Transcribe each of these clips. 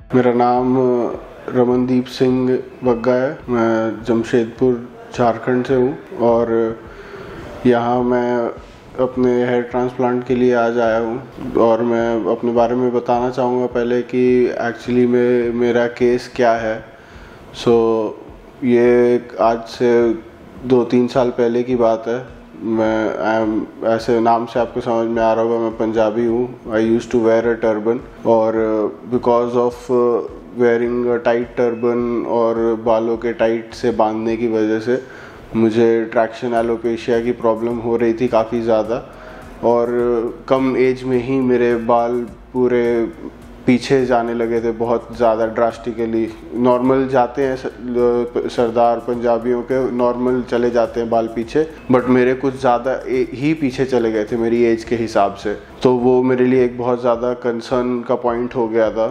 मेरा नाम रमनदीप सिंह बग्गा है। मैं जमशेदपुर झारखंड से हूँ और यहाँ मैं अपने हेयर ट्रांसप्लांट के लिए आज आया हूँ और मैं अपने बारे में बताना चाहूँगा पहले कि एक्चुअली में मेरा केस क्या है। ये आज से 2-3 साल पहले की बात है। मैं ऐसे नाम से आपको समझ में आ रहा होगा, मैं पंजाबी हूँ। I use to wear a turban और because of wearing a tight turban और बालों के टाइट से बांधने की वजह से मुझे ट्रैक्शन एलोपेशिया की प्रॉब्लम हो रही थी काफ़ी ज़्यादा और कम एज में ही मेरे बाल पूरे पीछे जाने लगे थे, बहुत ज़्यादा ड्रास्टिकली। नॉर्मल जाते हैं सरदार पंजाबियों के, नॉर्मल चले जाते हैं बाल पीछे, बट मेरे कुछ ज़्यादा ही पीछे चले गए थे मेरी एज के हिसाब से। तो वो मेरे लिए एक बहुत ज़्यादा कंसर्न का पॉइंट हो गया था।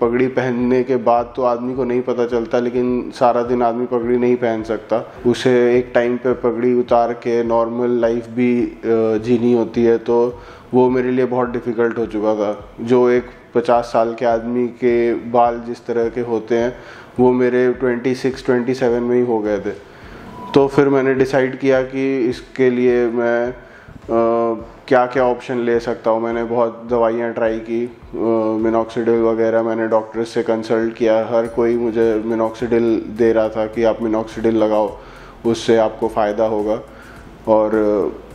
पगड़ी पहनने के बाद तो आदमी को नहीं पता चलता, लेकिन सारा दिन आदमी पगड़ी नहीं पहन सकता। उसे एक टाइम पे पगड़ी उतार के नॉर्मल लाइफ भी जीनी होती है, तो वो मेरे लिए बहुत डिफ़िकल्ट हो चुका था। जो एक 50 साल के आदमी के बाल जिस तरह के होते हैं वो मेरे 26-27 में ही हो गए थे। तो फिर मैंने डिसाइड किया कि इसके लिए मैं क्या क्या ऑप्शन ले सकता हूँ। मैंने बहुत दवाइयाँ ट्राई की, मिनॉक्सिडिल वगैरह मैंने डॉक्टर से कंसल्ट किया। हर कोई मुझे मिनॉक्सिडिल दे रहा था कि आप मिनॉक्सिडिल लगाओ, उससे आपको फ़ायदा होगा और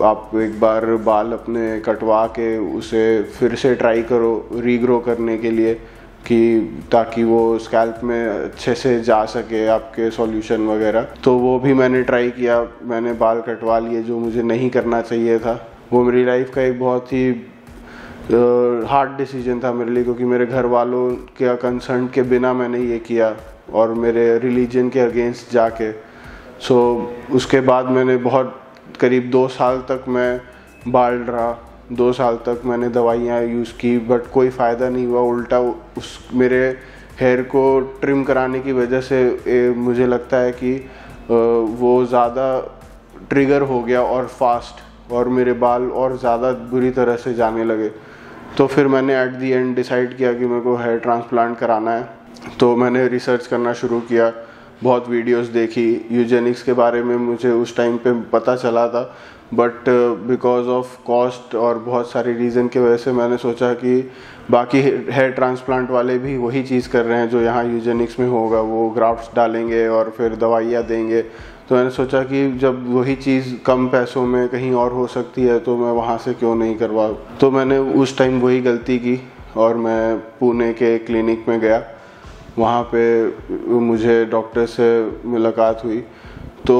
आप एक बार बाल अपने कटवा के उसे फिर से ट्राई करो रीग्रो करने के लिए, कि ताकि वो स्कैल्प में अच्छे से जा सके आपके सॉल्यूशन वगैरह। तो वो भी मैंने ट्राई किया, मैंने बाल कटवा लिए जो मुझे नहीं करना चाहिए था। वो मेरी लाइफ का एक बहुत ही हार्ड डिसीजन था मेरे लिए, क्योंकि मेरे घर वालों के कंसर्न के बिना मैंने ये किया और मेरे रिलीजन के अगेंस्ट जाके। उसके बाद मैंने बहुत करीब 2 साल तक मैं बाल रहा। 2 साल तक मैंने दवाइयाँ यूज़ की, बट कोई फ़ायदा नहीं हुआ। उल्टा उस मेरे हेयर को ट्रिम कराने की वजह से मुझे लगता है कि वो ज़्यादा ट्रिगर हो गया और फास्ट, और मेरे बाल और ज़्यादा बुरी तरह से जाने लगे। तो फिर मैंने एट दी एंड डिसाइड किया कि मेरे को हेयर ट्रांसप्लांट कराना है। तो मैंने रिसर्च करना शुरू किया, बहुत वीडियोस देखी। यूजेनिक्स के बारे में मुझे उस टाइम पे पता चला था, बट बिकॉज ऑफ कॉस्ट और बहुत सारी रीज़न की वजह से मैंने सोचा कि बाकी हेयर ट्रांसप्लांट वाले भी वही चीज़ कर रहे हैं जो यहाँ यूजेनिक्स में होगा, वो ग्राफ्ट्स डालेंगे और फिर दवाइयाँ देंगे। तो मैंने सोचा कि जब वही चीज़ कम पैसों में कहीं और हो सकती है तो मैं वहाँ से क्यों नहीं करवा। तो मैंने उस टाइम वही गलती की और मैं पुणे के क्लिनिक में गया। वहाँ पे मुझे डॉक्टर से मुलाकात हुई, तो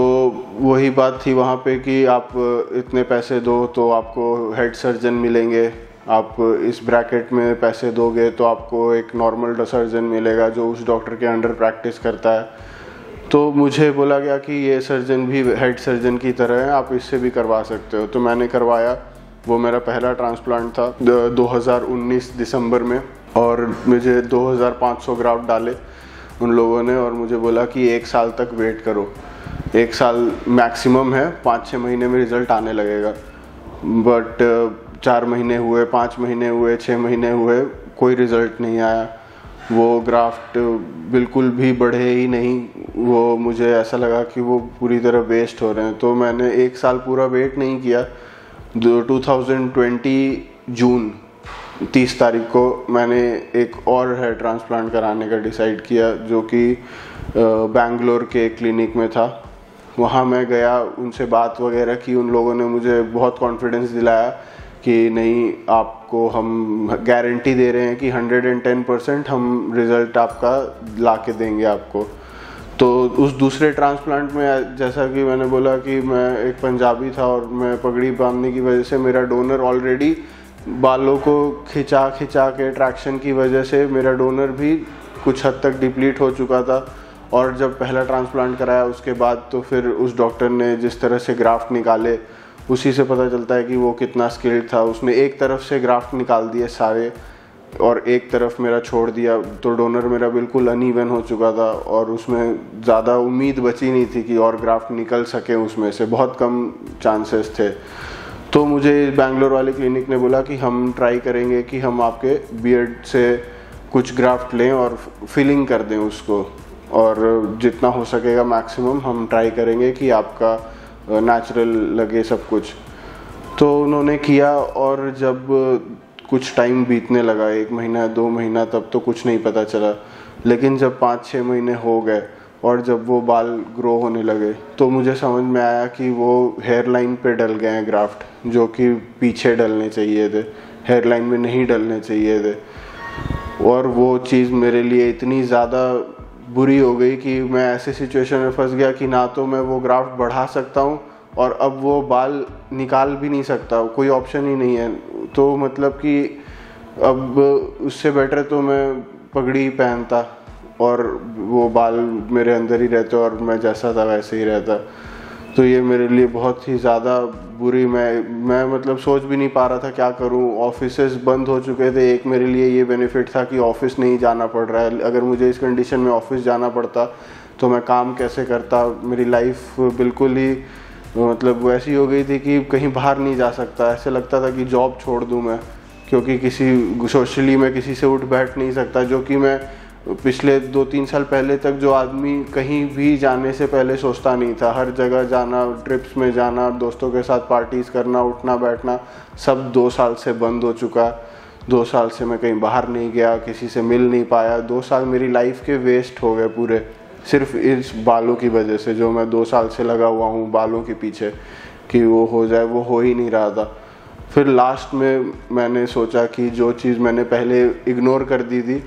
वही बात थी वहाँ पे कि आप इतने पैसे दो तो आपको हेड सर्जन मिलेंगे, आप इस ब्रैकेट में पैसे दोगे तो आपको एक नॉर्मल सर्जन मिलेगा जो उस डॉक्टर के अंडर प्रैक्टिस करता है। तो मुझे बोला गया कि ये सर्जन भी हेड सर्जन की तरह है, आप इससे भी करवा सकते हो। तो मैंने करवाया। वो मेरा पहला ट्रांसप्लांट था 2019 दिसंबर में, और मुझे 2500 ग्राफ्ट डाले उन लोगों ने और मुझे बोला कि 1 साल तक वेट करो। 1 साल मैक्सिमम है, 5-6 महीने में रिज़ल्ट आने लगेगा। बट 4 महीने हुए, 5 महीने हुए, 6 महीने हुए, कोई रिज़ल्ट नहीं आया। वो ग्राफ्ट बिल्कुल भी बढ़े ही नहीं। वो मुझे ऐसा लगा कि वो पूरी तरह वेस्ट हो रहे हैं। तो मैंने 1 साल पूरा वेट नहीं किया। 2020 जून 30 तारीख को मैंने एक और हेयर ट्रांसप्लांट कराने का डिसाइड किया, जो कि बेंगलोर के क्लिनिक में था। वहाँ मैं गया, उनसे बात वगैरह की। उन लोगों ने मुझे बहुत कॉन्फिडेंस दिलाया कि नहीं, आपको हम गारंटी दे रहे हैं कि 110% हम रिज़ल्ट आपका ला के देंगे आपको। तो उस दूसरे ट्रांसप्लांट में, जैसा कि मैंने बोला कि मैं एक पंजाबी था और मैं पगड़ी बांधने की वजह से मेरा डोनर ऑलरेडी बालों को खिंचा के ट्रैक्शन की वजह से मेरा डोनर भी कुछ हद तक डिप्लीट हो चुका था। और जब पहला ट्रांसप्लांट कराया उसके बाद तो फिर उस डॉक्टर ने जिस तरह से ग्राफ्ट निकाले, उसी से पता चलता है कि वो कितना स्किल्ड था। उसने एक तरफ से ग्राफ्ट निकाल दिए सारे और एक तरफ मेरा छोड़ दिया, तो डोनर मेरा बिल्कुल अनइवन हो चुका था और उसमें ज़्यादा उम्मीद बची नहीं थी कि और ग्राफ्ट निकल सके। उसमें से बहुत कम चांसेस थे। तो मुझे बैंगलोर वाले क्लिनिक ने बोला कि हम ट्राई करेंगे कि हम आपके बियर्ड से कुछ ग्राफ्ट लें और फिलिंग कर दें उसको, और जितना हो सकेगा मैक्सिमम हम ट्राई करेंगे कि आपका नेचुरल लगे सब कुछ। तो उन्होंने किया, और जब कुछ टाइम बीतने लगा, 1 महीना 2 महीना, तब तो कुछ नहीं पता चला। लेकिन जब 5-6 महीने हो गए और जब वो बाल ग्रो होने लगे तो मुझे समझ में आया कि वो हेयर लाइन पे डल गए हैं ग्राफ्ट, जो कि पीछे डलने चाहिए थे, हेयर लाइन में नहीं डलने चाहिए थे। और वो चीज़ मेरे लिए इतनी ज़्यादा बुरी हो गई कि मैं ऐसे सिचुएशन में फंस गया कि ना तो मैं वो ग्राफ्ट बढ़ा सकता हूँ और अब वो बाल निकाल भी नहीं सकता, कोई ऑप्शन ही नहीं है। तो मतलब कि अब उससे बेटर तो मैं पगड़ी ही पहनता और वो बाल मेरे अंदर ही रहते और मैं जैसा था वैसे ही रहता। तो ये मेरे लिए बहुत ही ज़्यादा बुरी, मैं मतलब सोच भी नहीं पा रहा था क्या करूं। ऑफिसेस बंद हो चुके थे, एक मेरे लिए ये बेनिफिट था कि ऑफिस नहीं जाना पड़ रहा है। अगर मुझे इस कंडीशन में ऑफिस जाना पड़ता तो मैं काम कैसे करता। मेरी लाइफ बिल्कुल ही मतलब वैसी हो गई थी कि कहीं बाहर नहीं जा सकता, ऐसे लगता था कि जॉब छोड़ दूं मैं, क्योंकि किसी सोशली मैं किसी से उठ बैठ नहीं सकता। जो कि मैं पिछले 2-3 साल पहले तक जो आदमी कहीं भी जाने से पहले सोचता नहीं था, हर जगह जाना, ट्रिप्स में जाना, दोस्तों के साथ पार्टीज़ करना, उठना बैठना, सब 2 साल से बंद हो चुका। 2 साल से मैं कहीं बाहर नहीं गया, किसी से मिल नहीं पाया। 2 साल मेरी लाइफ के वेस्ट हो गए पूरे, सिर्फ इस बालों की वजह से, जो मैं 2 साल से लगा हुआ हूँ बालों के पीछे कि वो हो जाए, वो हो ही नहीं रहा था। फिर लास्ट में मैंने सोचा कि जो चीज़ मैंने पहले इग्नोर कर दी थी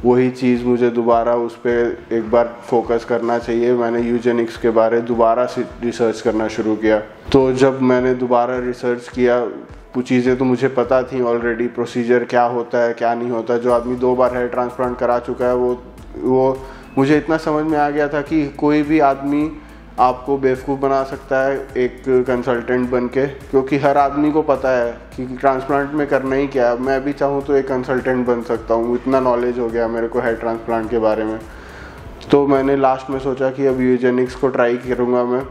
वही चीज़ मुझे दोबारा उस पर एक बार फोकस करना चाहिए। मैंने यूजेनिक्स के बारे दोबारा से रिसर्च करना शुरू किया। तो जब मैंने दोबारा रिसर्च किया, कुछ चीज़ें तो मुझे पता थी ऑलरेडी, प्रोसीजर क्या होता है क्या नहीं होता। जो आदमी 2 बार हेयर ट्रांसप्लांट करा चुका है वो मुझे इतना समझ में आ गया था कि कोई भी आदमी आपको बेवकूफ़ बना सकता है एक कंसल्टेंट बन के, क्योंकि हर आदमी को पता है कि ट्रांसप्लांट में करना ही क्या है। मैं भी चाहूँ तो एक कंसल्टेंट बन सकता हूँ, इतना नॉलेज हो गया मेरे को हेयर ट्रांसप्लांट के बारे में। तो मैंने लास्ट में सोचा कि अब यूजेनिक्स को ट्राई करूँगा मैं,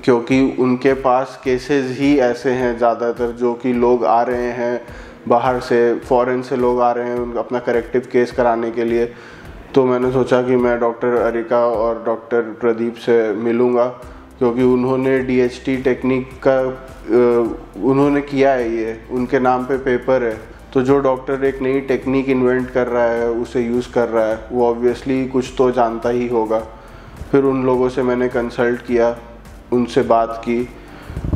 क्योंकि उनके पास केसेस ही ऐसे हैं ज़्यादातर, जो कि लोग आ रहे हैं बाहर से, फॉरेन से लोग आ रहे हैं अपना करेक्टिव केस कराने के लिए। तो मैंने सोचा कि मैं डॉक्टर अरिका और डॉक्टर प्रदीप से मिलूँगा, क्योंकि उन्होंने DHT टेक्निक का उन्होंने किया है, ये उनके नाम पे पेपर है। तो जो डॉक्टर एक नई टेक्निक इन्वेंट कर रहा है, उसे यूज़ कर रहा है, वो ऑब्वियसली कुछ तो जानता ही होगा। फिर उन लोगों से मैंने कंसल्ट किया, उनसे बात की,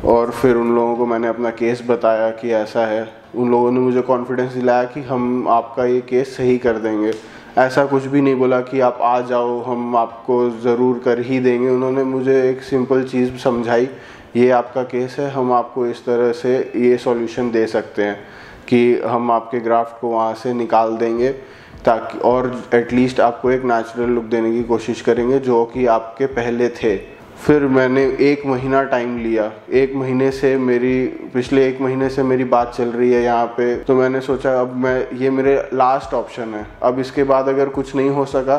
और फिर उन लोगों को मैंने अपना केस बताया कि ऐसा है। उन लोगों ने मुझे कॉन्फिडेंस दिलाया कि हम आपका ये केस सही कर देंगे। ऐसा कुछ भी नहीं बोला कि आप आ जाओ हम आपको ज़रूर कर ही देंगे। उन्होंने मुझे एक सिंपल चीज़ समझाई, ये आपका केस है, हम आपको इस तरह से ये सॉल्यूशन दे सकते हैं कि हम आपके ग्राफ्ट को वहाँ से निकाल देंगे, ताकि और एटलीस्ट आपको एक नेचुरल लुक देने की कोशिश करेंगे जो कि आपके पहले थे। फिर मैंने 1 महीना टाइम लिया। 1 महीने से पिछले 1 महीने से मेरी बात चल रही है यहाँ पे। तो मैंने सोचा अब ये मेरे लास्ट ऑप्शन है। अब इसके बाद अगर कुछ नहीं हो सका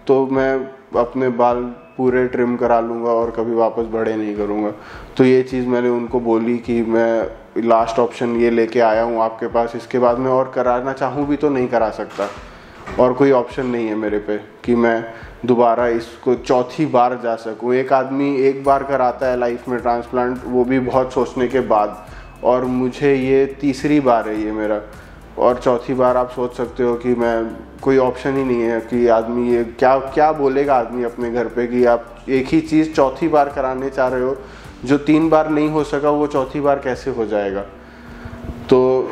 तो मैं अपने बाल पूरे ट्रिम करा लूँगा और कभी वापस बड़े नहीं करूँगा। तो ये चीज़ मैंने उनको बोली कि मैं लास्ट ऑप्शन ये लेके आया हूँ आपके पास, इसके बाद मैं और कराना चाहूँ भी तो नहीं करा सकता, और कोई ऑप्शन नहीं है मेरे पे कि मैं दोबारा इसको चौथी बार जा सकूं। एक आदमी एक बार कराता है लाइफ में ट्रांसप्लांट, वो भी बहुत सोचने के बाद, और मुझे ये तीसरी बार है ये मेरा। और चौथी बार आप सोच सकते हो कि मैं कोई ऑप्शन ही नहीं है कि आदमी ये क्या बोलेगा आदमी अपने घर पे कि आप एक ही चीज़ चौथी बार कराने चाह रहे हो, जो 3 बार नहीं हो सका वो चौथी बार कैसे हो जाएगा। तो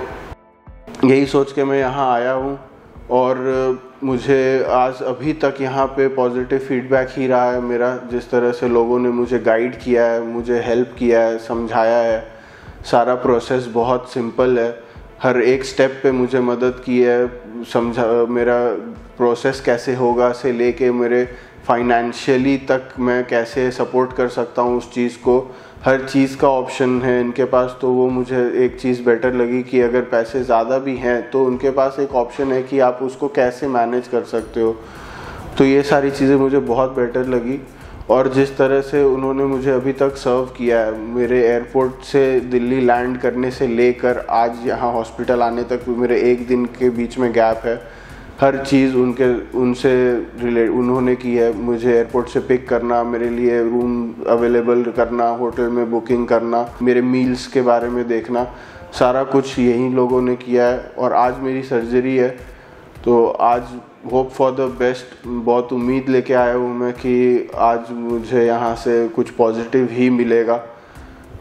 यही सोच के मैं यहाँ आया हूँ, और मुझे आज अभी तक यहाँ पे पॉजिटिव फीडबैक ही रहा है मेरा। जिस तरह से लोगों ने मुझे गाइड किया है, मुझे हेल्प किया है, समझाया है, सारा प्रोसेस बहुत सिंपल है। हर एक स्टेप पे मुझे मदद की है, मेरा प्रोसेस कैसे होगा से लेके मेरे फाइनेंशियली तक मैं कैसे सपोर्ट कर सकता हूँ उस चीज़ को, हर चीज़ का ऑप्शन है इनके पास। तो वो मुझे एक चीज़ बेटर लगी कि अगर पैसे ज़्यादा भी हैं तो उनके पास एक ऑप्शन है कि आप उसको कैसे मैनेज कर सकते हो। तो ये सारी चीज़ें मुझे बहुत बेटर लगी। और जिस तरह से उन्होंने मुझे अभी तक सर्व किया है, मेरे एयरपोर्ट से दिल्ली लैंड करने से लेकर आज यहाँ हॉस्पिटल आने तक मेरे 1 दिन के बीच में गैप है। हर चीज़ उनसे उन्होंने की है। मुझे एयरपोर्ट से पिक करना, मेरे लिए रूम अवेलेबल करना, होटल में बुकिंग करना, मेरे मील्स के बारे में देखना, सारा कुछ यही लोगों ने किया है। और आज मेरी सर्जरी है, तो आज होप फॉर द बेस्ट, बहुत उम्मीद लेके आया हूँ मैं कि आज मुझे यहाँ से कुछ पॉजिटिव ही मिलेगा।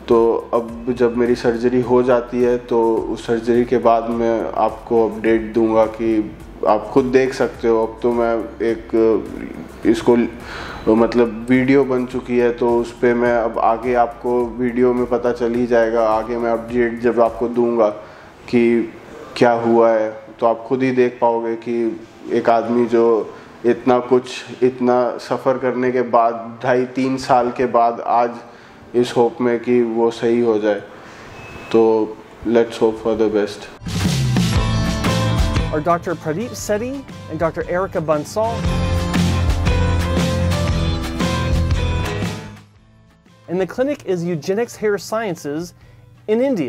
तो अब जब मेरी सर्जरी हो जाती है तो उस सर्जरी के बाद मैं आपको अपडेट दूंगा कि आप खुद देख सकते हो। अब तो मैं इसको मतलब वीडियो बन चुकी है, तो उस पर मैं अब आगे आपको वीडियो में पता चल ही जाएगा। आगे मैं अपडेट जब आपको दूंगा कि क्या हुआ है, तो आप खुद ही देख पाओगे कि एक आदमी जो इतना सफ़र करने के बाद 2.5-3 साल के बाद आज इस होप में कि वो सही हो जाए। तो let's hope for the best. Are Dr. Pradeep Sethi and Dr. Erica Bansal. And the clinic is Eugenics Hair Sciences in India.